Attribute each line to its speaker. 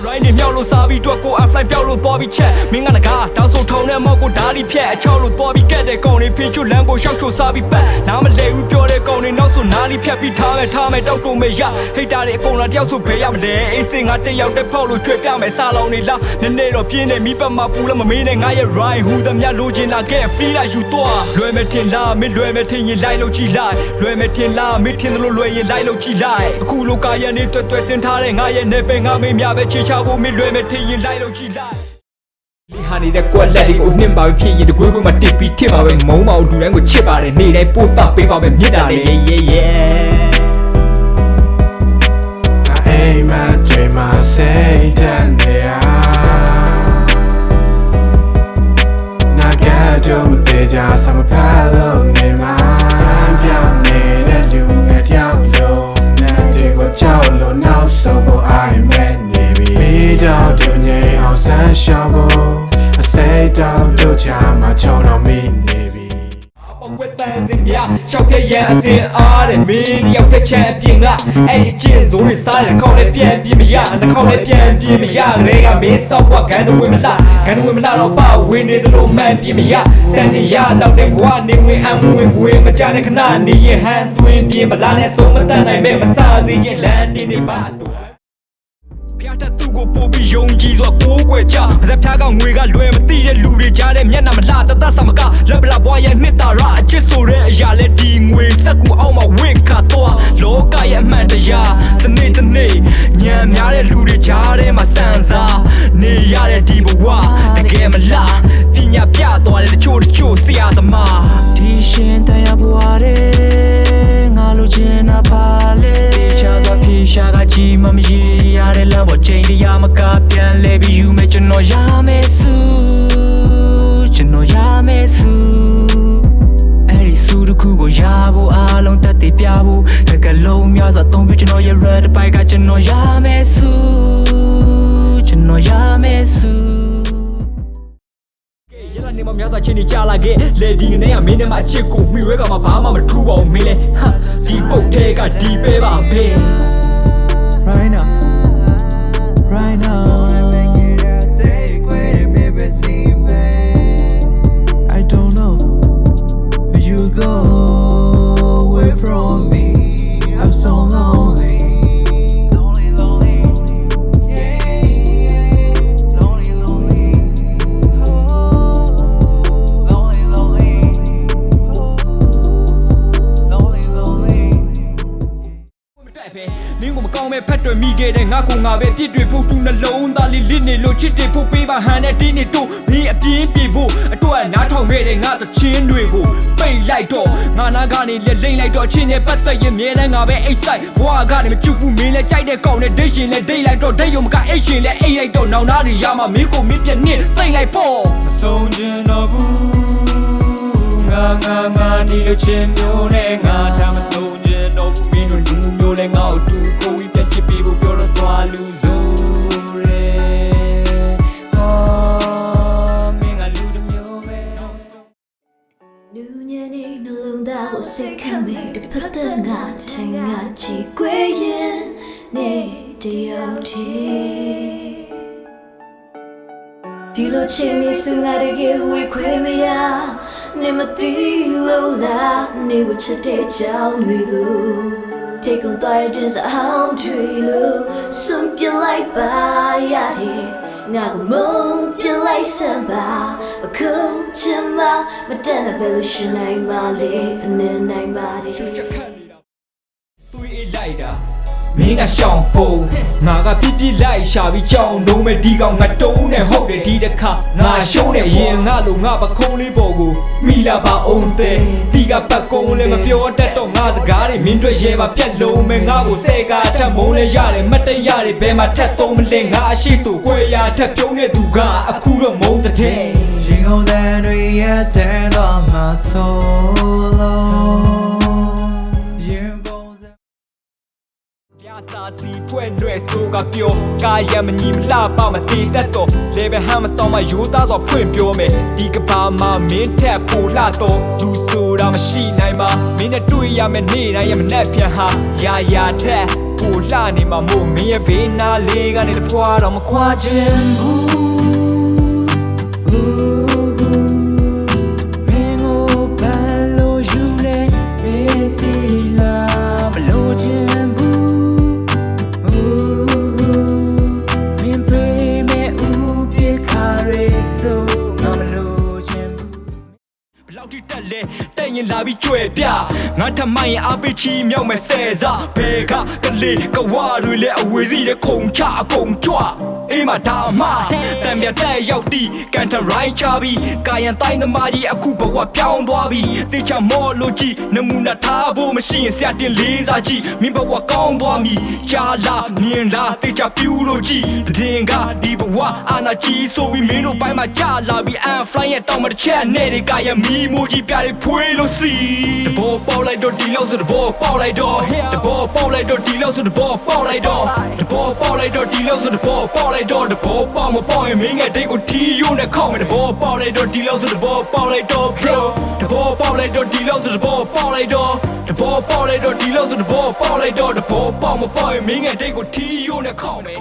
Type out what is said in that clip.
Speaker 1: ရိုင်းနေမြောက်လို့စားပြီးတော့ကိုအဖလိုက်ပြောက်လို့သွားပြီးချက်မင်းကငကားတောင်းဆိုထုံတဲ့မောက်ကိုဓာလီဖြက်အချောက်လို့သွားပြီးကက်တဲ့ကောင်တွေဖင်ချွတ်လမ်းကိုရှောက်ချိုစားပြီးပတ်နားမလဲဘူးပြောတဲ့ကောင်တွေနောက်ဆိုနားလီဖြက်ပြီးထားမယ်တောက်တုံမဲ့ရဟိတ်တာတွေအကုန်လုံးတယောက်ဆိုဘယ်ရမလဲအေးစင်ငါတက်ရောက်တဲ့ဖောက်လို့ချွေပြမယ်စားလောင်နေလားနည်းနည်းတော့ပြင်းနေမိပတ်မှာပူလည်းမမင်းနဲ့ငါရဲ့ right ဟူသမျှလိုချင်လာခဲ့ free လာယူသွားလွယ်မဲ့ထင်လားမင်းလွယ်မဲ့ထင်ရင်လိုက်လို့ကြည့်လိုက်လွယ်မဲ့ထင်လားမင်းထင်တယ်လို့လွယ်ရင်လိုက်လို့ကြည့်လိုက်အခုလိုကာရနေတွေ့ဆင်ထားတဲ့ငါရဲ့နေပဲငါမင်းများပဲချေချဖို့မင်းလွယ်မဲ့ထင်ရင်လိုက်လို့ကြည့်လိုက်လီဟာနေတဲ့ကွက်လက်တွေကိုနှင်းပါပဲဖြစ်ရင်တကွင်းကွင်းမှာတစ်ပြီးထင်ပါပဲမုံမအောင်လူတိုင်းကိုချစ်ပါတယ်နေ့တိုင်းပို့တာပေးပါပဲမြစ်တာလေ
Speaker 2: Hey my dream I say that Na get to me just some palo me man down near the lu get down low na take go chow low now so I met me down to me on sun show I say down to jam my chow no me
Speaker 1: Bông quét tan dừng ya, sau cái ya xin ở để mình yêu cái champion là anh chiến rồi để sai là không để biến biến mà ya, nó không để biến mà ya, người ta biết sau qua cái nó quên mình là nó bảo win đi từ lúc man biến mà ya, sen đi ya, đâu để qua đi người ăn quên mà cha này khán giả đi ye hand win biến mà lá này sống mà tan này về mà sao gì vậy land đi ba tuổiဖျားတသူကိုပို့ပြီးယုံကြည်စွာကိုးကွယ်ကြပါစဖျားကငွေကလွယ်မသိတဲ့လူတွေကြားတဲ့မျက်နှာမလားတသက်ဆံမကလက်ပလာဘွားရဲ့နှစ်သာရအချစ်ဆိုတဲ့အရာလဲဒီငွေစက်ကူအောက်မှာဝင့်ခါတော့လောကရဲ့အမှန်တရားတနေ့ညံများတဲ့လူတွေကြားထဲမှာစံစားနေရတဲ့ဒီဘဝတကယ်မလားပညာပြသွားတဲ့တချို့ဆရာသမားဒီရှင်တရားဘဝရဲ့ငါလိုချင်တာပါလေချာစွာဖြေရှာကကြီးမမရရတဲ့လမ်းပေါ်ချိန်တရားမကပြန်လဲပြီးယူမယ်ကျွန်တော်ရမယ်စုအဲ့ဒီစုတစ်ခုကိုရဖို့အားလုံးတက်တည်ပြဖို့စကလုံးများစွာအသုံးပြုကျွန်တော်ရဲ့ red bike ကကျွန်တော်ရမယ်စုရလာနေမများသာချင်းနေကြလာခဲ့လေဒီငနဲ့ကမင်းနဲ့မအချစ်ကိုမိဝဲကမှဘာမှမထူပါဘူးမင်းလဲဟာဒီပုတ်ထဲကဒီပဲပါပဲ
Speaker 2: Right now I don't know where you go away from me I'm so lonely
Speaker 1: မင်းကိုမကောင်းမဲ့ဖက်တွေမိခဲ့တဲ့ငါကိုငါပဲပြစ်တွေဖို့တူနှလုံးသားလေးလစ်နေလို့ချစ်တွေဖို့ပေးပါဟန်နဲ့တင်းနေတို့မင်းအပြင်းပြေဖို့အတွက်နားထောင်ခဲ့တဲ့ငါသချင်းတွေကိုပိတ်လိုက်တော့ငါနာကနေလက်လိမ့်လိုက်တော့အချင်းနဲ့ပတ်သက်ရင်မြဲတမ်းငါပဲအိတ်ဆိုင်ဘွားကနေမချူဘူးမင်းလည်းကြိုက်တဲ့ကောင်နဲ့ဒိတ်ရှင်လည်းဒိတ်လိုက်တော့ဒိတ်ရုံမကအိတ်ရှင်လည်းအိတ်လိုက်တော့နောင်နာတွေရမှာမင်းကိုမင်းပြက်နေသိမ့်လိုက်ပေါ့မဆုံးချင်တော့ဘူးငါဒီလိုချင်မျိုးနဲ့ငါဒါမဆုံးချင်တော့ဘူးမင်းတို့လူမျိုးလည်းငါ့ကိုတူကိုဝီးပြက်ချစ်ပေးဖို့ပြောတော့သွားလူစိုး
Speaker 3: လူညနေနှလုံးသားကိုစိတ်ခံမိတစ်ဖက်သက်ငါထင်ငါချီကွေးရင်နေတယောက်တည်းဒီလိုချင်နေစုငါတကယ်ဝေခွေမရနေမသိလို့လားနေကိုချစ်တဲ့ကြောင်တွေကိုtake on the sound drill some feel like bayati nga mo feel like samba a coachma madana evolution nai ma le anen nai ma de
Speaker 1: သွေးလိုက်တာမင်းကရှောင်းဖို့ငါကပြစ်လိုက်ရှာပြီးကြောင်လုံးမဲ့ဒီကောင်ငါတုံးနဲ့ဟုတ်တယ်ဒီတစ်ခါငါရှုံးတယ်ရင်ငါလိုငါပခုံးလေးပေါ်ကိုမိလာပါအောင်သေးဒီကပတ်ကုန်းလည်းမပြောတတ်တော့ငါစကားတွေမင်းတို့ရဲမှာပြက်လုံးမဲ့ငါကိုဆဲကားထပ်မုန်းလဲရတယ်မတရားတွေဘယ်မှာထပ်သုံးမလဲငါအရှိဆိုကိုရထပ်ပြုံးတဲ့သူကအခုတော့မုန်းတဲ့
Speaker 2: ရင်ကုန်တဲ့တွေရဲ့တဲ့တော့မဆိုလို့
Speaker 1: စာစီပွဲနွယ်ဆိုကပြောကာယမညီမလှပါမတည်တတ်တော့လေဘဟမ်းမဆောင်မရိုးသားစွာဖွင့်ပြောမယ်ဒီကဘာမှာမင်းထက်ကိုလှတော့လူဆိုတာမရှိနိုင်ပါမင်းနဲ့တွေ့ရမယ်နေ့တိုင်းရမနဲ့ပြန်ဟာရာထက် ပိုလှနေမှာမို့မင်းရဲ့ဘေးနားလေးကနေတဖွာတော့မခွာခြင်းဘူးမင်းကိုဘယ်လိုယူလဲမင်းတီလာမလို့ခြင်းဘူးမင်းပေးမဲ့ဦးပြေခါရဲဆိုငါမလို့ခြင်းဘူးဘလောက်ထိတက်လဲတဲ့ရင်လာပြီးကြွယ်ပြငါထမိုင်းအပိချီမြောက်မဲ့ဆယ်စားဘဲကကလေးကဝါတွေလဲအဝေးစီတဲ့ခုံချအကုန်ကြွအေးမဒါမတံမြတ်တဲ့ရောက်တီကန်ထရိုင်းချပြီးကာယံတိုင်းသမားကြီးအခုဘဝပြောင်းသွားပြီးတေချာမော်လို့ကြည့်နမူနာထားဖို့မရှိရင်ဆရာတင်လေးစားကြည့်မင်းဘဝကောင်းသွားမည်ကြားလာမြင်လာတေချာပြူလို့ကြည့်တင်ကဒီဘဝအာနာကြီးဆိုပြီးမင်းတို့ပိုင်းမှာကြာလာပြီးအန်ဖလိုင်းရဲ့တောင်းမတစ်ချက်နဲ့ဒီကာယံမီမိုကြီးပြတွေဖွေးလို့စီတဘောပေါက်လိုက်တော့ဒီလောက်ဆိုတဘောပေါက်လိုက်တော့တဘောပေါက်လိုက်တော့ဒီလောက်ဆိုတဘောပေါက်လိုက်တော့တဘောပေါက်လိုက်တော့ဒီလောက်ဆိုတဘောပေါက်လိုက်တော့တဘောပေါက်မပေါက်ရင်မင်းငယ်တိတ်ကိုထီယိုးနဲ့ခောက်မယ်တဘောပေါက်လိုက်တော့ဒီလောက်ဆိုတဘောပေါက်လိုက်တော့ bro တဘောပေါက်လိုက်တော့ဒီလောက်ဆိုတဘောပေါက်လိုက်တော့တဘောပေါက်လိုက်တော့ဒီလောက်ဆိုတဘောပေါက်လိုက်တော့တဘောပေါက်မပေါက်ရင်မင်းငယ်တိတ်ကိုထီယိုးနဲ့ခောက်မယ်